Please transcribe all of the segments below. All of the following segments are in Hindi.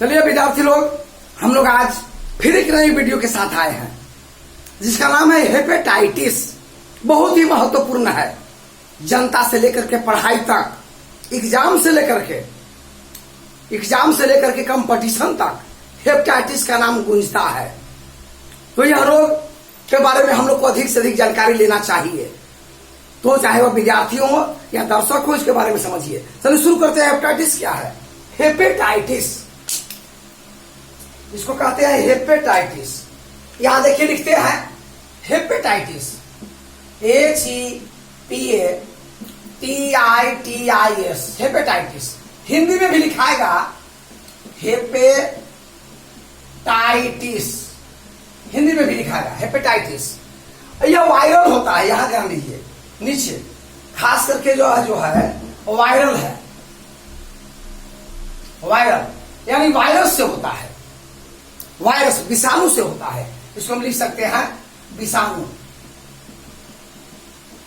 चलिए विद्यार्थी लोग, हम लोग आज फिर एक नई वीडियो के साथ आए हैं जिसका नाम है हेपेटाइटिस। बहुत ही महत्वपूर्ण है, जनता से लेकर के पढ़ाई तक, एग्जाम से लेकर के कंपटीशन तक हेपेटाइटिस का नाम गूंजता है। तो यह रोग के बारे में हम लोग को अधिक से अधिक जानकारी लेना चाहिए। तो चाहे वह विद्यार्थियों हो या दर्शक हो, इसके बारे में समझिए। चलिए शुरू करते हैं। हेपेटाइटिस क्या है? हेपेटाइटिस, इसको कहते हैं हेपेटाइटिस। यहां देखिए लिखते हैं हेपेटाइटिस, HEPATITIS, हेपेटाइटिस। हिंदी में भी लिखाएगा हेपेटाइटिस, हिंदी में भी लिखाएगा हेपेटाइटिस। यह वायरल होता है, यहां ध्यान दीजिए नीचे, खास करके जो है वायरल है। वायरल यानी वायरस से होता है, वायरस विषाणु से होता है। इसको हम लिख सकते हैं विषाणु,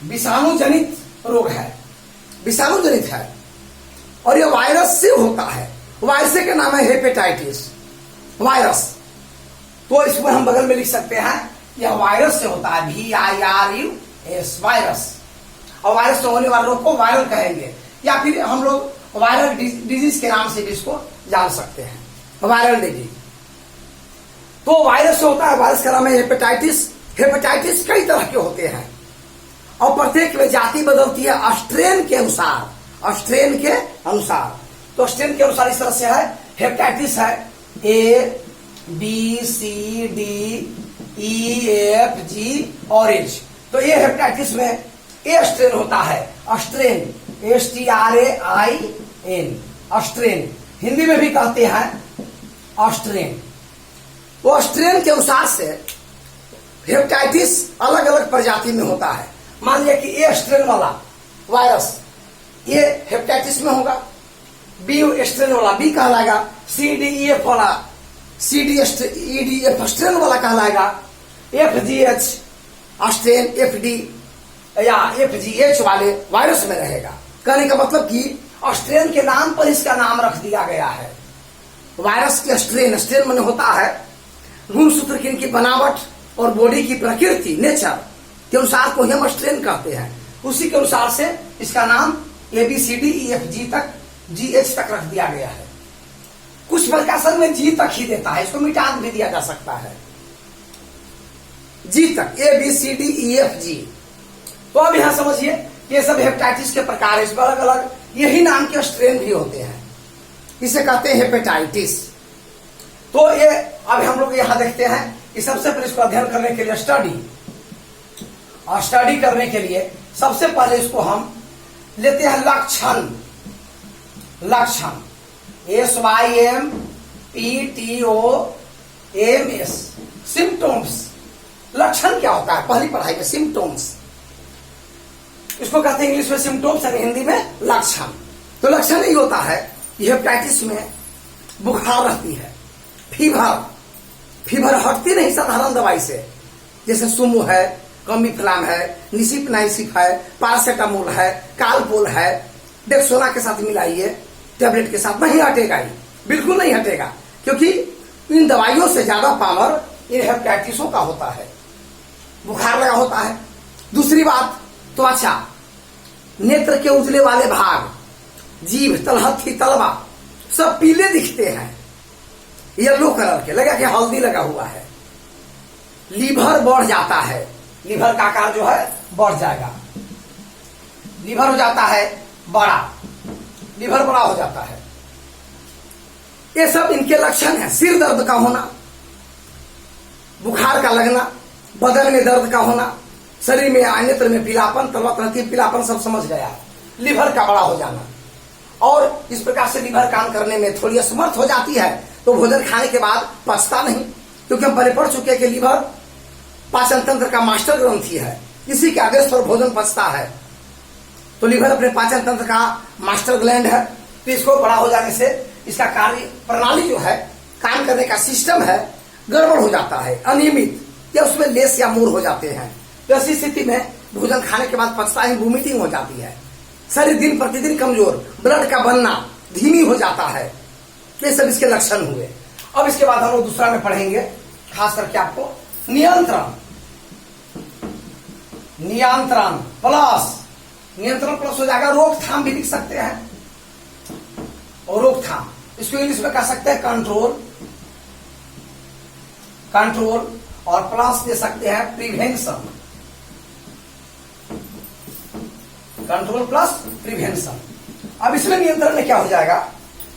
विषाणु जनित रोग है, विषाणु जनित है और यह वायरस से होता है। वायरस का नाम है हेपेटाइटिस, वायरस। तो इसमें हम बगल में लिख सकते हैं यह वायरस से होता है, VIRUS, वायरस। और वायरस से होने वाले रोग को वायरल कहेंगे, या फिर हम लोग वायरल डिजीज के नाम से भी इसको जान सकते हैं, वायरल डिजीज। तो वायरस से होता है, वायरस का नाम है हेपेटाइटिस। हेपेटाइटिस कई तरह के होते हैं और प्रत्येक में जाति बदलती है स्ट्रेन के अनुसार, स्ट्रेन के अनुसार। तो स्ट्रेन के अनुसार इस तरह से है, हेपेटाइटिस है ABCDEFG ऑरेंज। तो ये हेपेटाइटिस में ए स्ट्रेन होता है, स्ट्रेन, STRAIN, स्ट्रेन। हिंदी में भी कहते हैं स्ट्रेन। वो स्ट्रेन के अनुसार से हेपेटाइटिस अलग अलग प्रजाति में होता है। मान लिया कि ए स्ट्रेन वाला वायरस ये हेपेटाइटिस में होगा, बी स्ट्रेन वाला बी कहलाएगा, CDEF वाला EDF स्ट्रेन वाला कहलाएगा, FGH स्ट्रेन FD या FGH वाले वायरस में रहेगा। कहने का मतलब कि स्ट्रेन के नाम पर इसका नाम रख दिया गया है। वायरस के स्ट्रेन, स्ट्रेन माने होता है गुणसूत्र की इनकी बनावट और बॉडी की प्रकृति, नेचर के अनुसार को हम स्ट्रेन कहते हैं। उसी के अनुसार से इसका नाम ABCDEFG तक, GH तक रख दिया गया है। कुछ प्रकाशन में G तक ही देता है, इसको मिटा भी दिया जा सकता है, G तक, ABCDEFG। तो अब यहां समझिए ये सब हेपेटाइटिस के प्रकार है, इसमें अलग अलग यही नाम के स्ट्रेन भी होते हैं, इसे कहते हैं हेपेटाइटिस। तो ये अब हम लोग यहां देखते हैं कि सबसे पहले इसको अध्ययन करने के लिए स्टडी करने के लिए सबसे पहले इसको हम लेते हैं लक्षण, लक्षण SYMPTOMS, सिम्टोम्स। लक्षण क्या होता है? पहली पढ़ाई में सिम्टोम्स, इसको कहते हैं इंग्लिश में सिम्टोम्स और हिंदी में लक्षण। तो लक्षण यही होता है कि हेपेटाइटिस में बुखार रहती है, फीवर हटती नहीं साधारण दवाई से, जैसे सुमो है, कमिफ्लाम है, निसिप नाइसिप है, पैरासिटामोल है, कालपोल है, डेक्सोना के साथ मिलाइए टैबलेट के साथ, नहीं हटेगा, ये बिल्कुल नहीं हटेगा, क्योंकि इन दवाइयों से ज्यादा पावर इन हेपेटाइटिसों का होता है। बुखार लगा होता है। दूसरी बात, त्वचा, नेत्र के उजले वाले भाग, जीभ, तलहथी, तलवा सब पीले दिखते हैं, येलो कलर के, लगा कि हल्दी लगा हुआ है। लीवर बढ़ जाता है, लीवर का आकार जो है बढ़ जाएगा, लीवर हो जाता है बड़ा, लीवर बड़ा हो जाता है। ये सब इनके लक्षण हैं। सिर दर्द का होना, बुखार का लगना, बदन में दर्द का होना, शरीर में अन्यत्र में पीलापन, तलवा पीलापन, सब समझ गया। लीवर का बड़ा हो जाना, और इस प्रकार से लीवर काम करने में थोड़ी असमर्थ हो जाती है, तो भोजन खाने के बाद पचता नहीं, क्योंकि हम पढ़ चुके हैं कि लीवर पाचन तंत्र का मास्टर ग्रंथि है, इसी के आदेश पर भोजन पचता है। तो लीवर अपने पाचन तंत्र का मास्टर ग्लैंड है, तो इसको बड़ा हो जाने से इसका कार्य प्रणाली जो है, काम करने का सिस्टम है, गड़बड़ हो जाता है, अनियमित, या उसमें लेस या मूर हो जाते हैं। तो ऐसी स्थिति में भोजन खाने के बाद पचता ही, वोमिटिंग हो जाती है, शरीर दिन प्रतिदिन कमजोर, ब्लड का बनना धीमी हो जाता है, ये सब इसके लक्षण हुए। अब इसके बाद हम लोग दूसरा में पढ़ेंगे, खास करके आपको नियंत्रण। नियंत्रण प्लस हो जाएगा रोकथाम भी लिख सकते हैं, और रोकथाम इसको इंग्लिश में कह सकते हैं कंट्रोल, और प्लस दे सकते हैं प्रिवेंशन। Control plus prevention. अब इसमें नियंत्रण में क्या हो जाएगा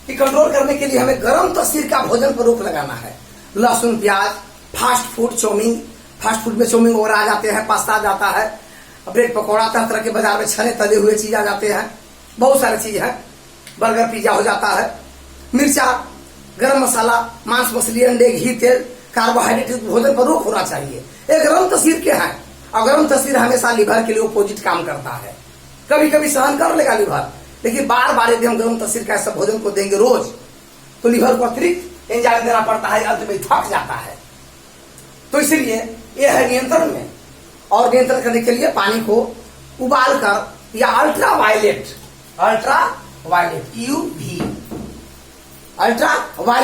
कि कंट्रोल करने के लिए हमें गर्म तस्वीर का भोजन पर रोक लगाना है। लहसुन, प्याज, fast food, chow mein, fast food में चाउमीन वगैरह आ जाते हैं, पास्ता आ जाता है, ब्रेड पकौड़ा, तरह तरह के बाजार में छने तले हुए चीज आ जाते हैं, बहुत सारी चीज है, बर्गर पिज्जा हो जाता है, मिर्चा, गरम मसाला, मांस मछली, अंडे, घी, तेल, कार्बोहाइड्रेट भोजन पर रोक होना चाहिए। एक गर्म तस्वीर के हैं, और गर्म तस्वीर हमेशा लिवर के लिए अपोजिट काम करता है। कभी कभी सहन कर लेगा लिवर, लेकिन बार बार यदि हम गर्म तस्वीर का ऐसा भोजन को देंगे रोज, तो लिवर को अतिरिक्त एंजाइम देना पड़ता है, अंत में थक जाता है। तो इसलिए यह है नियंत्रण में। और नियंत्रण करने के लिए पानी को उबाल कर या अल्ट्रा वायलेट UV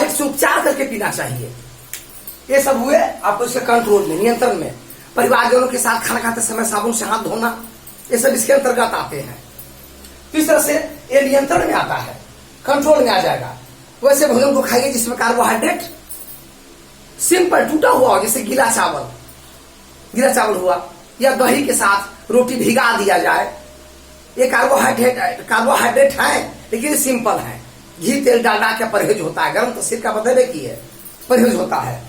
से उपचार करके पीना चाहिए। ये सब हुए आपको इसके कंट्रोल में, नियंत्रण में। परिवारजनों के साथ खाना खाते समय साबुन से हाथ धोना, ये सब इसके अंतर्गत आते हैं। तो इस तरह से ये नियंत्रण में आता है, कंट्रोल में आ जाएगा। वैसे भोजन को खाइए जिसमें कार्बोहाइड्रेट सिंपल टूटा हुआ हो, जैसे गीला चावल हुआ, या दही के साथ रोटी भिगा दिया जाए। ये कार्बोहाइड्रेट है, लेकिन सिंपल है। घी तेल डालडा का परहेज होता है, गर्म तस्वीर का मतलब एक ही है, परहेज होता है।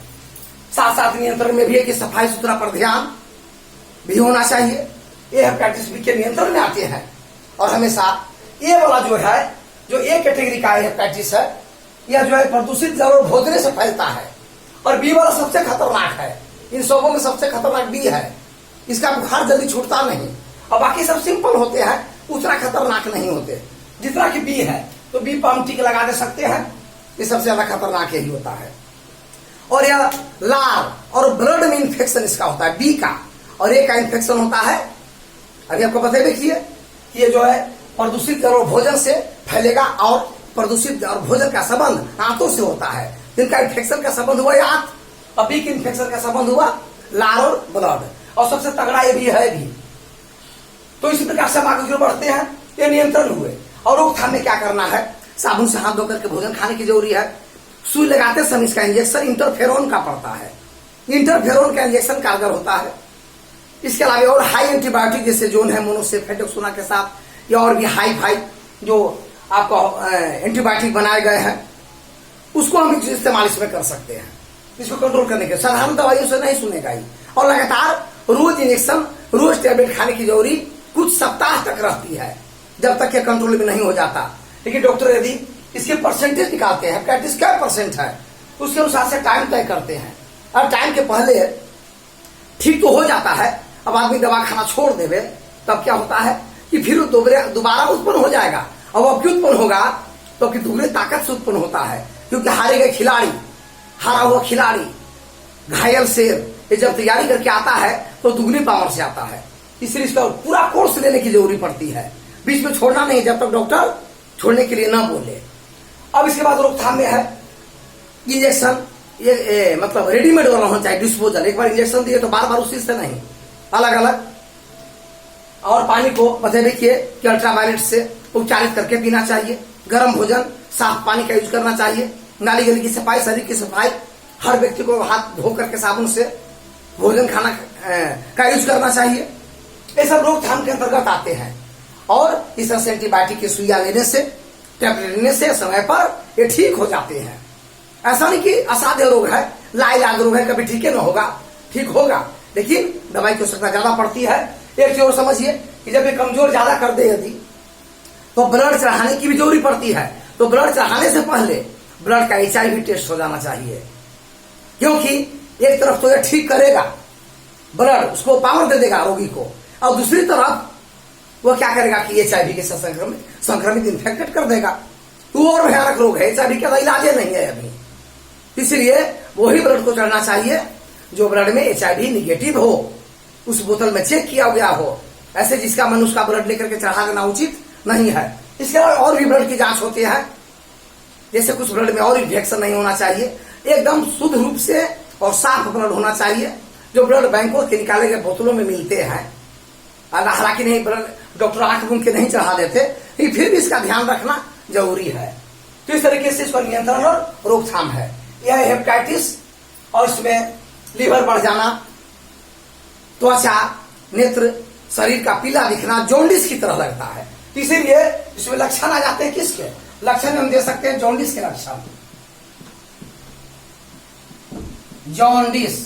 साथ साथ नियंत्रण में भी है कि सफाई सुथरा पर ध्यान भी होना चाहिए। ये हेपेटाइटिस बी के नियंत्रण में आते हैं। और हमेशा ये वाला जो है, जो ए कैटेगरी का हेपेटाइटिस है, यह जो है प्रदूषित जल और भोजन से फैलता है। और बी वाला सबसे खतरनाक है, इन सबों में सबसे खतरनाक बी है। इसका बुखार जल्दी छूटता नहीं, और बाकी सब सिंपल होते हैं, उतना खतरनाक नहीं होते जितना कि बी है। तो बी पर हम टीके लगा दे सकते हैं, ये सबसे ज्यादा खतरनाक यही होता है। और यह लार और ब्लड में इंफेक्शन इसका होता है बी का, और ए का इंफेक्शन होता है, अभी आपको पता देखिए, ये जो है प्रदूषित जल और भोजन से फैलेगा। और प्रदूषित और भोजन का संबंध आंतों से होता है, जिनका इन्फेक्शन का संबंध हुआ आंत, और बी के इन्फेक्शन का संबंध हुआ लार और ब्लड। और सबसे तगड़ा ये भी है भी। तो इसी प्रकार से हम आगे बढ़ते हैं। ये नियंत्रण हुए। और रोकथाम में क्या करना है, साबुन से हाथ धोकर के भोजन खाने की जरूरी है। सुई लगाते समय इसका इंजेक्शन इंटरफेरोन का पड़ता है, इंटरफेरोन का इंजेक्शन कारगर होता है। इसके अलावा और हाई एंटीबायोटिक जैसे जोन है मोनोसेफेटोक्सोना के साथ, या और भी हाई फाई जो आपको एंटीबायोटिक बनाए गए हैं, उसको हम इस्तेमाल इसमें कर सकते हैं। इसको कंट्रोल करने के साधारण दवाइयों से नहीं सुनेगा ही। और लगातार रोज इंजेक्शन, रोज टैबलेट खाने की जरूरी कुछ सप्ताह तक रहती है, जब तक ये कंट्रोल में नहीं हो जाता। लेकिन डॉक्टर यदि इसके परसेंटेज निकालते हैं, हेपेटाइटिस क्या परसेंट है, उसके अनुसार से टाइम तय करते हैं। और टाइम के पहले ठीक तो हो जाता है, अब आदमी दवा खाना छोड़ देवे, तब क्या होता है कि फिर दोबारा उत्पन्न हो जाएगा। अब अब क्यों उत्पन्न होगा, तो कि दुगने ताकत से उत्पन्न होता है। क्योंकि हारे गए खिलाड़ी, हारा हुआ खिलाड़ी, घायल शेर, ये जब तैयारी करके आता है तो दुगनी पावर से आता है। इसलिए इसका पूरा कोर्स लेने की जरूरी पड़ती है, बीच में छोड़ना नहीं, जब तक डॉक्टर छोड़ने के लिए ना बोले। अब इसके बाद रोकथाम में है इंजेक्शन। ये मतलब रेडीमेड वाला होना चाहिए, डिस्पोजल। एक बार इंजेक्शन दिए तो बार बार उसी से नहीं, अलग अलग। और पानी को बता देखिए कि अल्ट्रावायलेट से उपचारित करके पीना चाहिए। गर्म भोजन, साफ पानी का यूज करना चाहिए। नाली गली की सफाई, शरीर की सफाई, हर व्यक्ति को हाथ धो करके साबुन से भोजन खाना का यूज करना चाहिए। ये सब रोकथाम के अंतर्गत आते हैं। और इस तरह से एंटीबायोटिक की सुइया लेने से, टैबलेट लेने से समय पर ये ठीक हो जाते हैं। ऐसा नहीं कि असाध्य रोग है, लाइलाज रोग है, कभी ठीक ही ना होगा, ठीक होगा, लेकिन दवाई की आवश्यकता ज्यादा पड़ती है। एक चीज और समझिए कि जब ये कमजोर ज्यादा कर दे यदि, तो ब्लड चढ़ाने की भी जरूरी पड़ती है। तो ब्लड चढ़ाने से पहले ब्लड का HIV टेस्ट हो जाना चाहिए, क्योंकि एक तरफ तो ये ठीक करेगा, ब्लड उसको पावर दे देगा रोगी को, और दूसरी तरफ वो क्या करेगा कि HIV के संक्रमित इन्फेक्टेड कर देगा। तो और भयानक रोग है, HIV का इलाज नहीं है अभी। इसलिए वही ब्लड को चढ़ना चाहिए जो ब्लड में HIV निगेटिव हो, उस बोतल में चेक किया गया हो। ऐसे जिसका मन उसका ब्लड लेकर के चढ़ा देना उचित नहीं है। इसके अलावा और भी ब्लड की जांच होती है, जैसे कुछ ब्लड में और इन्फेक्शन नहीं होना चाहिए, एकदम शुद्ध रूप से और साफ ब्लड होना चाहिए। जो ब्लड बैंकों के निकाले गए बोतलों में मिलते हैं, हालांकि नहीं ब्लड डॉक्टर आंख मूंद के नहीं चढ़ा देते, लेकिन फिर भी इसका ध्यान रखना जरूरी है। तो इस तरीके से इसका नियंत्रण और रोकथाम है। यह हेपेटाइटिस और इसमें लीवर बढ़ जाना, त्वचा, नेत्र, शरीर का पीला दिखना जॉन्डिस की तरह लगता है। तो इसीलिए इसमें लक्षण आ जाते हैं। किसके लक्षण हम दे सकते हैं? जॉन्डिस के लक्षण। जॉन्डिस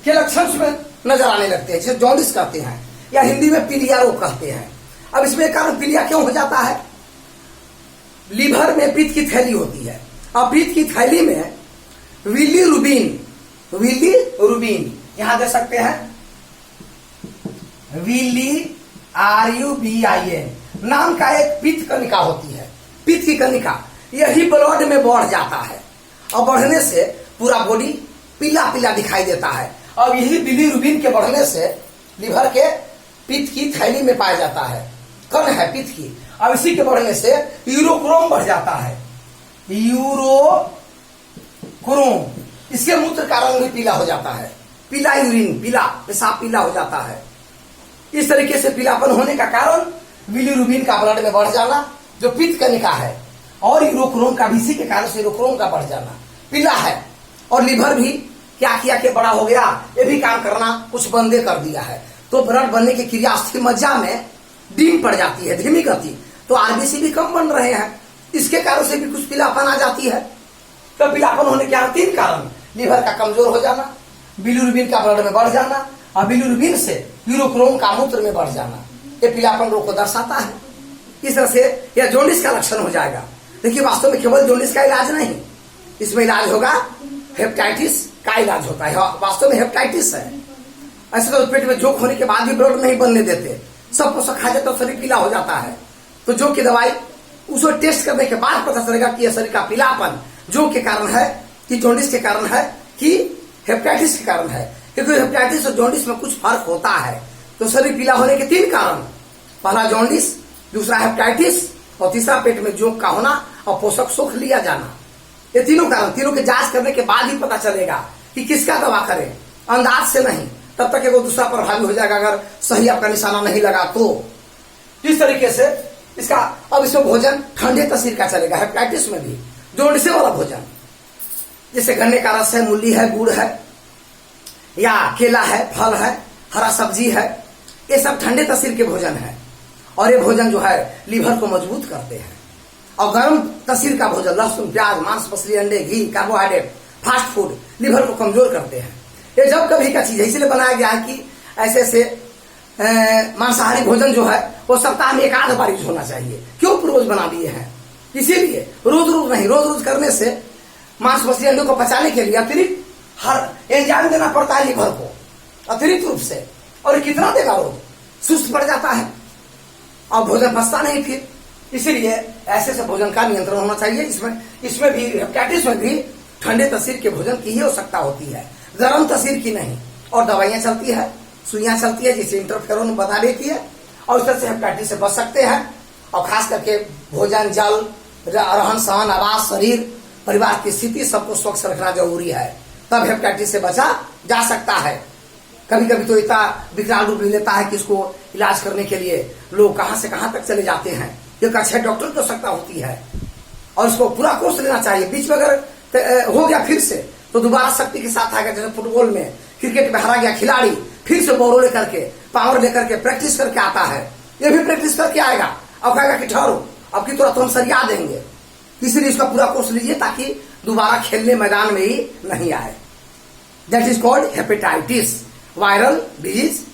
के लक्षण इसमें नजर आने लगते हैं, जिसे जॉन्डिस कहते हैं या हिंदी में पीलिया रोग कहते हैं। अब इसमें कारण पीलिया क्यों हो जाता है? लीवर में पित्त की थैली होती है, और पित्त की थैली में बिलीरुबिन यहां दे सकते हैं RUBIN नाम का एक पित्त कणिका होती है। पित्त की कणिका यही ब्लड में बढ़ जाता है, और बढ़ने से पूरा बॉडी पीला पीला दिखाई देता है। और यही बिलीरुबिन के बढ़ने से लीवर के पित्त की थैली में पाया जाता है, कण है पित्त की। और इसी के बढ़ने से यूरोक्रोम बढ़ जाता है, यूरोक्रोम। इसके मूत्र का रंग भी पीला हो जाता है, पीला यूरिन, पीला पेशाब पीला हो जाता है। इस तरीके से पीलापन होने का कारण बिलीरुबिन का ब्लड में बढ़ जाना, जो पित्त कणिका है, और यूरोक्रोम का भी इसी के कारण से यूरोक्रोम का बढ़ जाना, पीला है। और लीवर भी क्या किया कि बड़ा हो गया, ये भी काम करना कुछ बंदे कर दिया है। तो ब्लड बनने की क्रिया अस्थि मज्जा में धीमी पड़ जाती है, धीमी गति। तो आरबीसी भी कम बन रहे हैं, इसके कारण से भी कुछ पीलापन आ जाती है। तो पीलापन होने के 3 कारण: लीवर का कमजोर हो जाना, बिलीरुबिन का ब्लड में बढ़ जाना, और बिलीरुबिन से यूरोक्रोम का मूत्र में बढ़ जाना। ये पीलापन रोग को दर्शाता है। इस तरह से यह जॉन्डिस का लक्षण हो जाएगा। देखिए, वास्तव में केवल जॉन्डिस का इलाज नहीं, इसमें इलाज होगा हेपेटाइटिस का इलाज होता है। वास्तव में हेपेटाइटिस है। ऐसे तो पेट में जोक होने के बाद भी ब्लड नहीं बनने देते, सब पोषक खा जाते तो शरीर पीला हो जाता है। तो जोक की दवाई उसको टेस्ट करने के बाद पता चलेगा कि यह शरीर का पीलापन जोक के कारण है, कि जॉन्डिस के कारण है, कि हेपेटाइटिस के कारण है। क्योंकि हेपेटाइटिस और जॉन्डिस में कुछ फर्क होता है। तो शरीर पीला होने के 3 कारण: पहला जॉन्डिस, दूसरा हेपेटाइटिस, और तीसरा पेट में जोक का होना और पोषक सुख लिया जाना। ये तीनों कारण, तीनों की जांच करने के बाद ही पता चलेगा कि किसका दवा करें, अंदाज से नहीं। तब तक वो दूसरा प्रभावी हो जाएगा अगर सही आपका निशाना नहीं लगा तो। इस तरीके से इसका अब इसमें भोजन ठंडे तसीर का चलेगा। हेपेटाइटिस में भी जॉन्डिस वाला भोजन, जैसे गन्ने का रस है, मूली है, गुड़ है, या केला है, फल है, हरा सब्जी है, ये सब ठंडे तसीर के भोजन है। और ये भोजन जो है लीवर को मजबूत करते हैं। और गर्म तसीर का भोजन, लहसुन, प्याज, मांस, मछली, अंडे, घी, कार्बोहाइड्रेट, फास्ट फूड लीवर को कमजोर करते हैं। ये जब कभी का चीज है, इसलिए बनाया गया है कि ऐसे ऐसे मांसाहारी भोजन जो है वो सप्ताह में 1 बार यूज होना चाहिए। क्यों रोज बना दिए हैं? इसीलिए रोज रोज नहीं, रोज रोज करने से मांस, मछली, अंडों को पचाने के लिए अतिरिक्त हर एंजाइम देना पड़ता है लीवर को, अतिरिक्त रूप से। और कितना देगा? रोज सुस्त पड़ जाता है और भोजन पचता नहीं फिर। इसीलिए ऐसे से भोजन का नियंत्रण होना चाहिए। इसमें भी हेपेटाइटिस में भी ठंडे तसीर के भोजन की ही आवश्यकता होती है, गर्म तसीर की नहीं। और दवाइयां चलती है, सुइयां चलती है, जिसे इंटरफेरोन बता देती है, और इस तरह से हेपेटाइटिस से बच सकते हैं। और खास करके भोजन, जल, रहन सहन, आवास, शरीर, परिवार की स्थिति सबको स्वच्छ रखना जरूरी है, तब हेपेटाइटिस से बचा जा सकता है। कभी कभी तो इतना विकराल रूप ले लेता है कि इसको इलाज करने के लिए लोग कहां से कहां तक चले जाते हैं। एक अच्छे डॉक्टर की आवश्यकता होती है, और इसको पूरा कोर्स लेना चाहिए। बीच में अगर हो गया फिर से, तो दोबारा शक्ति के साथ आएगा। जैसे फुटबॉल में, क्रिकेट में हारा गया खिलाड़ी, फिर से बॉल लेकर के, पावर लेकर के प्रैक्टिस करके आता है। ये भी प्रैक्टिस करके आएगा और कहेगा कि ठहरो, अब की तुरंत हम सरिया देंगे। इसलिए इसका पूरा कोर्स लीजिए ताकि दोबारा खेलने मैदान में ही नहीं आए। That is called hepatitis, viral disease.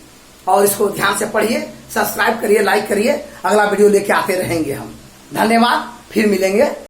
और इसको ध्यान से पढ़िए, सब्सक्राइब करिए, लाइक करिए। अगला वीडियो लेके आते रहेंगे हम। धन्यवाद, फिर मिलेंगे।